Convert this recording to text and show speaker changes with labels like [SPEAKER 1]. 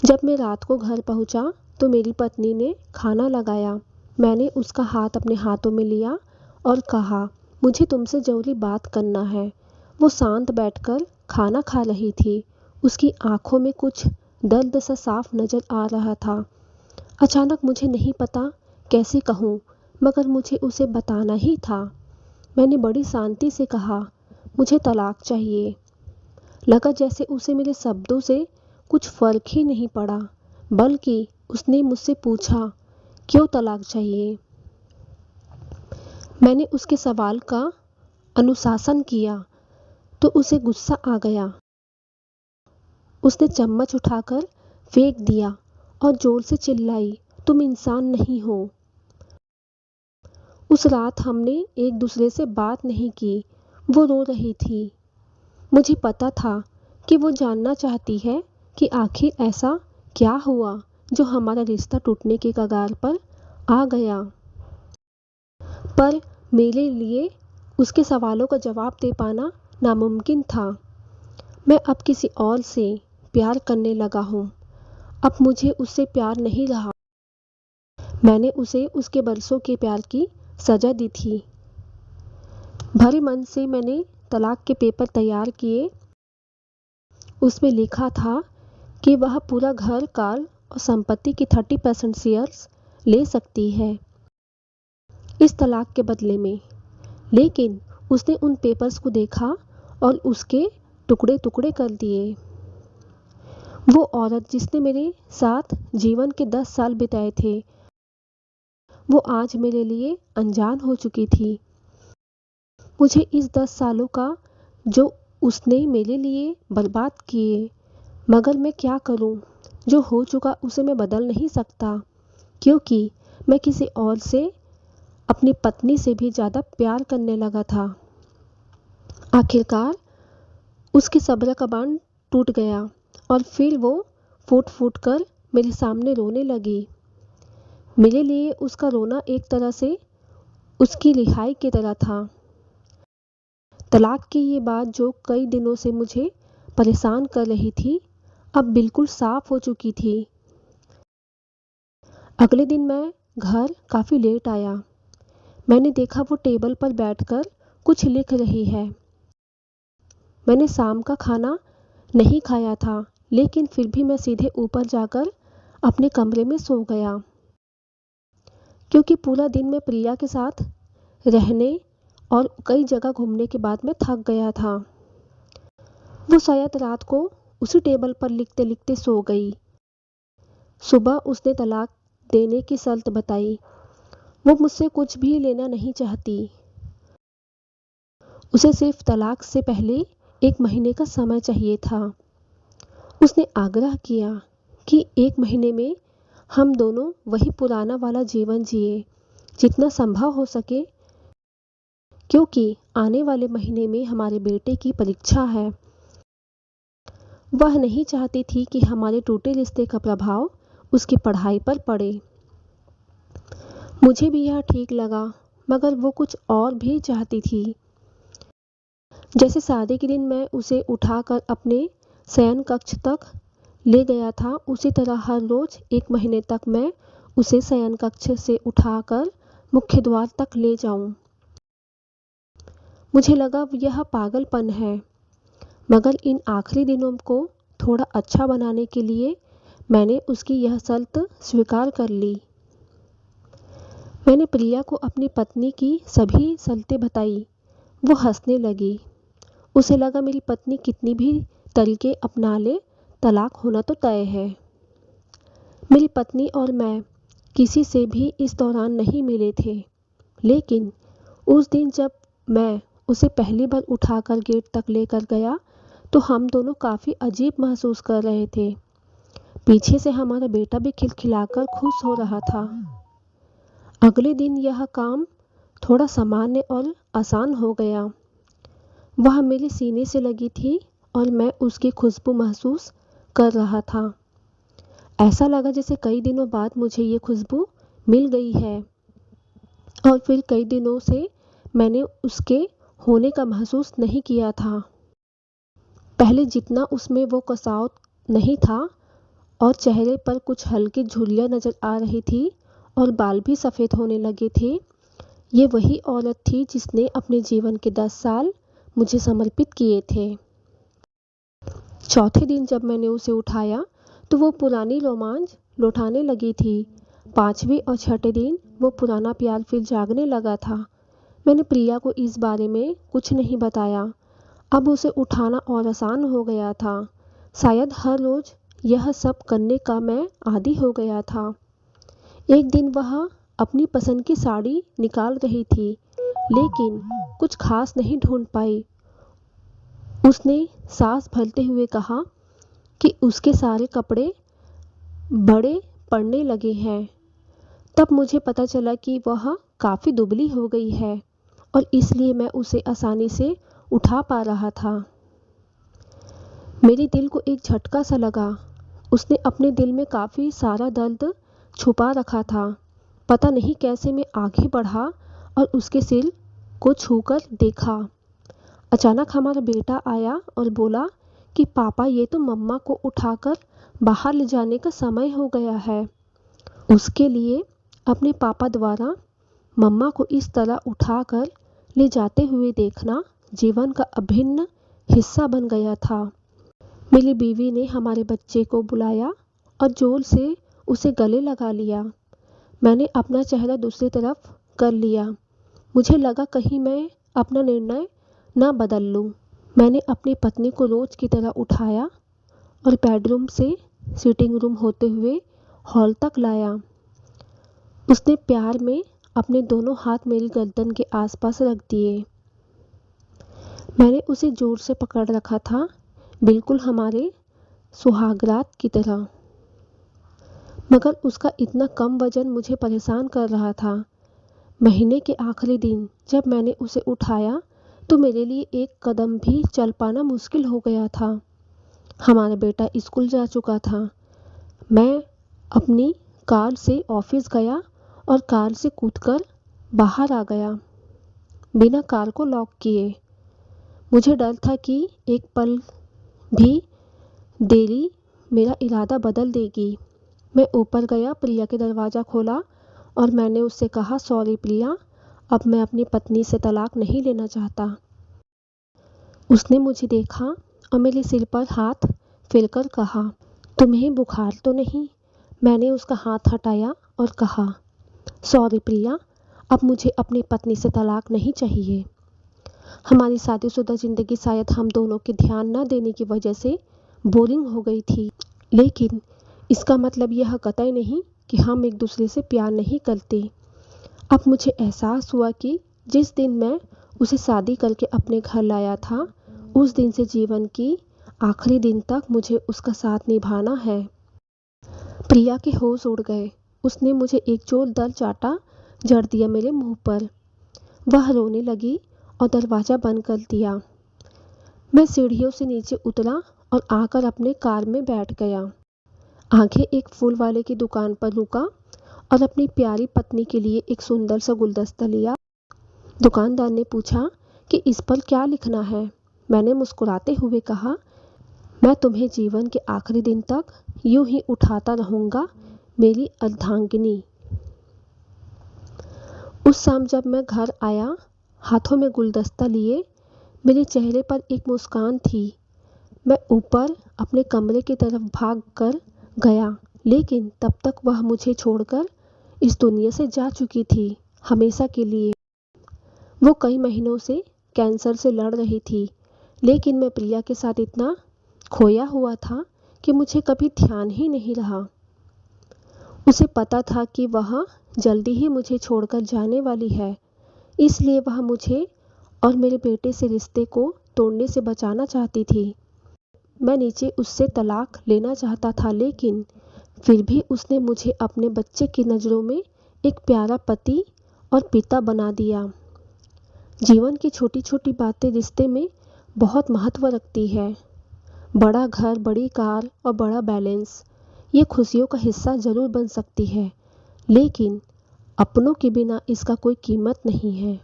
[SPEAKER 1] जब मैं रात को घर पहुंचा तो मेरी पत्नी ने खाना लगाया। मैंने उसका हाथ अपने हाथों में लिया और कहा, मुझे तुमसे ज़रूरी बात करना है। वो शांत बैठकर खाना खा रही थी। उसकी आंखों में कुछ दर्द सा साफ नजर आ रहा था। अचानक मुझे नहीं पता कैसे कहूँ, मगर मुझे उसे बताना ही था। मैंने बड़ी शांति से कहा, मुझे तलाक चाहिए। लगा जैसे उसे मेरे शब्दों से कुछ फर्क ही नहीं पड़ा, बल्कि उसने मुझसे पूछा, क्यों तलाक चाहिए? मैंने उसके सवाल का अनुशासन किया तो उसे गुस्सा आ गया। उसने चम्मच उठाकर फेंक दिया और जोर से चिल्लाई, तुम इंसान नहीं हो। उस रात हमने एक दूसरे से बात नहीं की। वो रो रही थी। मुझे पता था कि वो जानना चाहती है कि आखिर ऐसा क्या हुआ जो हमारा रिश्ता टूटने के कगार पर आ गया। पर मेरे लिए उसके सवालों का जवाब दे पाना नामुमकिन था। मैं अब किसी और से प्यार करने लगा हूँ। अब मुझे उससे प्यार नहीं रहा। मैंने उसे उसके बरसों के प्यार की सजा दी थी। भरे मन से मैंने तलाक के पेपर तैयार किए। उसमें लिखा था कि वह पूरा घर कार और संपत्ति की 30% शेयर्स ले सकती है इस तलाक के बदले में। लेकिन उसने उन पेपर्स को देखा और उसके टुकड़े टुकड़े कर दिए। वो औरत जिसने मेरे साथ जीवन के 10 साल बिताए थे, वो आज मेरे लिए अनजान हो चुकी थी। मुझे इस 10 सालों का जो उसने मेरे लिए बर्बाद किए, मगर मैं क्या करूं? जो हो चुका उसे मैं बदल नहीं सकता, क्योंकि मैं किसी और से अपनी पत्नी से भी ज़्यादा प्यार करने लगा था। आखिरकार उसके सब्र का बांध टूट गया और फिर वो फूट फूट कर मेरे सामने रोने लगी। मेरे लिए उसका रोना एक तरह से उसकी रिहाई की तरह था। तलाक की ये बात जो कई दिनों से मुझे परेशान कर रही थी, अब बिल्कुल साफ हो चुकी थी। अगले दिन मैं घर काफ़ी लेट आया। मैंने देखा वो टेबल पर बैठकर कुछ लिख रही है। मैंने शाम का खाना नहीं खाया था, लेकिन फिर भी मैं सीधे ऊपर जाकर अपने कमरे में सो गया, क्योंकि पूरा दिन मैं प्रिया के साथ रहने और कई जगह घूमने के बाद मैं थक गया था। वो शायद रात को उसी टेबल पर लिखते लिखते सो गई। सुबह उसने तलाक देने की शर्त बताई। वो मुझसे कुछ भी लेना नहीं चाहती। उसे सिर्फ तलाक से पहले 1 महीने का समय चाहिए था। उसने आग्रह किया कि 1 महीने में हम दोनों वही पुराना वाला जीवन जिए, जितना संभव हो सके, क्योंकि आने वाले महीने में हमारे बेटे की परीक्षा है। वह नहीं चाहती थी कि हमारे टूटे रिश्ते का प्रभाव उसकी पढ़ाई पर पड़े। मुझे भी यह ठीक लगा, मगर वो कुछ और भी चाहती थी। जैसे शादी के दिन मैं उसे उठाकर अपने शयन कक्ष तक ले गया था, उसी तरह हर रोज 1 महीने तक मैं उसे शयन कक्ष से उठाकर मुख्य द्वार तक ले जाऊं। मुझे लगा यह पागलपन है, मगर इन आखिरी दिनों को थोड़ा अच्छा बनाने के लिए मैंने उसकी यह शर्त स्वीकार कर ली। मैंने प्रिया को अपनी पत्नी की सभी शर्तें बताई। वो हंसने लगी। उसे लगा मेरी पत्नी कितनी भी तरीके अपना ले, तलाक होना तो तय है। मेरी पत्नी और मैं किसी से भी इस दौरान नहीं मिले थे, लेकिन उस दिन जब मैं उसे पहली बार उठाकर गेट तक लेकर गया तो हम दोनों काफ़ी अजीब महसूस कर रहे थे। पीछे से हमारा बेटा भी खिलखिलाकर खुश हो रहा था। अगले दिन यह काम थोड़ा सामान्य और आसान हो गया। वह मेरे सीने से लगी थी और मैं उसकी खुशबू महसूस कर रहा था। ऐसा लगा जैसे कई दिनों बाद मुझे ये खुशबू मिल गई है, और फिर कई दिनों से मैंने उसके होने का महसूस नहीं किया था। पहले जितना उसमें वो कसाव नहीं था, और चेहरे पर कुछ हल्की झुर्रियाँ नज़र आ रही थी और बाल भी सफ़ेद होने लगे थे। ये वही औरत थी जिसने अपने जीवन के 10 साल मुझे समर्पित किए थे। चौथे दिन जब मैंने उसे उठाया तो वो पुरानी रोमांच लौटाने लगी थी। 5वें और 6ठे दिन वो पुराना प्यार फिर जागने लगा था। मैंने प्रिया को इस बारे में कुछ नहीं बताया। अब उसे उठाना और आसान हो गया था। शायद हर रोज़ यह सब करने का मैं आदी हो गया था। एक दिन वह अपनी पसंद की साड़ी निकाल रही थी, लेकिन कुछ खास नहीं ढूंढ पाई। उसने सांस भरते हुए कहा कि उसके सारे कपड़े बड़े पड़ने लगे हैं। तब मुझे पता चला कि वह काफ़ी दुबली हो गई है और इसलिए मैं उसे आसानी से उठा पा रहा था। मेरे दिल को एक झटका सा लगा। उसने अपने दिल में काफ़ी सारा दर्द छुपा रखा था। पता नहीं कैसे मैं आगे बढ़ा और उसके सिर को छूकर देखा। अचानक हमारा बेटा आया और बोला कि पापा, ये तो मम्मा को उठाकर बाहर ले जाने का समय हो गया है। उसके लिए अपने पापा द्वारा मम्मा को इस तरह उठाकर ले जाते हुए देखना जीवन का अभिन्न हिस्सा बन गया था। मेरी बीवी ने हमारे बच्चे को बुलाया और जोर से उसे गले लगा लिया। मैंने अपना चेहरा दूसरी तरफ कर लिया। मुझे लगा कहीं मैं अपना निर्णय न बदल लूं। मैंने अपनी पत्नी को रोज की तरह उठाया और बेडरूम से सिटिंग रूम होते हुए हॉल तक लाया। उसने प्यार में अपने दोनों हाथ मेरी गर्दन के आसपास रख दिए। मैंने उसे जोर से पकड़ रखा था, बिल्कुल हमारे सुहागरात की तरह। मगर उसका इतना कम वजन मुझे परेशान कर रहा था। महीने के आखिरी दिन जब मैंने उसे उठाया तो मेरे लिए एक कदम भी चल पाना मुश्किल हो गया था। हमारा बेटा स्कूल जा चुका था। मैं अपनी कार से ऑफिस गया और कार से कूदकर बाहर आ गया, बिना कार को लॉक किए। मुझे डर था कि एक पल भी देरी मेरा इरादा बदल देगी। मैं ऊपर गया, प्रिया के दरवाज़ा खोला और मैंने उससे कहा, सॉरी प्रिया, अब मैं अपनी पत्नी से तलाक नहीं लेना चाहता। उसने मुझे देखा और मेरे सिर पर हाथ फेरकर कहा, तुम्हें बुखार तो नहीं? मैंने उसका हाथ हटाया और कहा, सॉरी प्रिया, अब मुझे अपनी पत्नी से तलाक नहीं चाहिए। हमारी शादीशुदा ज़िंदगी शायद हम दोनों के ध्यान न देने की वजह से बोरिंग हो गई थी, लेकिन इसका मतलब यह कतई नहीं कि हम एक दूसरे से प्यार नहीं करते। अब मुझे एहसास हुआ कि जिस दिन मैं उसे शादी करके अपने घर लाया था, उस दिन से जीवन की आखिरी दिन तक मुझे उसका साथ निभाना है। प्रिया के होश उड़ गए। उसने मुझे एक जोरदार चाटा जड़ दिया मेरे मुंह पर। वह रोने लगी और दरवाज़ा बंद कर दिया। मैं सीढ़ियों से नीचे उतरा और आकर अपने कार में बैठ गया। आगे एक फूल वाले की दुकान पर रुका और अपनी प्यारी पत्नी के लिए एक सुंदर सा गुलदस्ता लिया। दुकानदार ने पूछा कि इस पर क्या लिखना है। मैंने मुस्कुराते हुए कहा, मैं तुम्हें जीवन के आखिरी दिन तक यूं ही उठाता रहूँगा, मेरी अर्धांगिनी। उस शाम जब मैं घर आया, हाथों में गुलदस्ता लिए, मेरे चेहरे पर एक मुस्कान थी। मैं ऊपर अपने कमरे की तरफ भाग कर गया, लेकिन तब तक वह मुझे छोड़कर इस दुनिया से जा चुकी थी, हमेशा के लिए। वो कई महीनों से कैंसर से लड़ रही थी, लेकिन मैं प्रिया के साथ इतना खोया हुआ था कि मुझे कभी ध्यान ही नहीं रहा। उसे पता था कि वह जल्दी ही मुझे छोड़कर जाने वाली है, इसलिए वह मुझे और मेरे बेटे से रिश्ते को तोड़ने से बचाना चाहती थी। मैं नीचे उससे तलाक लेना चाहता था, लेकिन फिर भी उसने मुझे अपने बच्चे की नज़रों में एक प्यारा पति और पिता बना दिया। जीवन की छोटी छोटी बातें रिश्ते में बहुत महत्व रखती है। बड़ा घर, बड़ी कार और बड़ा बैलेंस, ये खुशियों का हिस्सा ज़रूर बन सकती है, लेकिन अपनों के बिना इसका कोई कीमत नहीं है।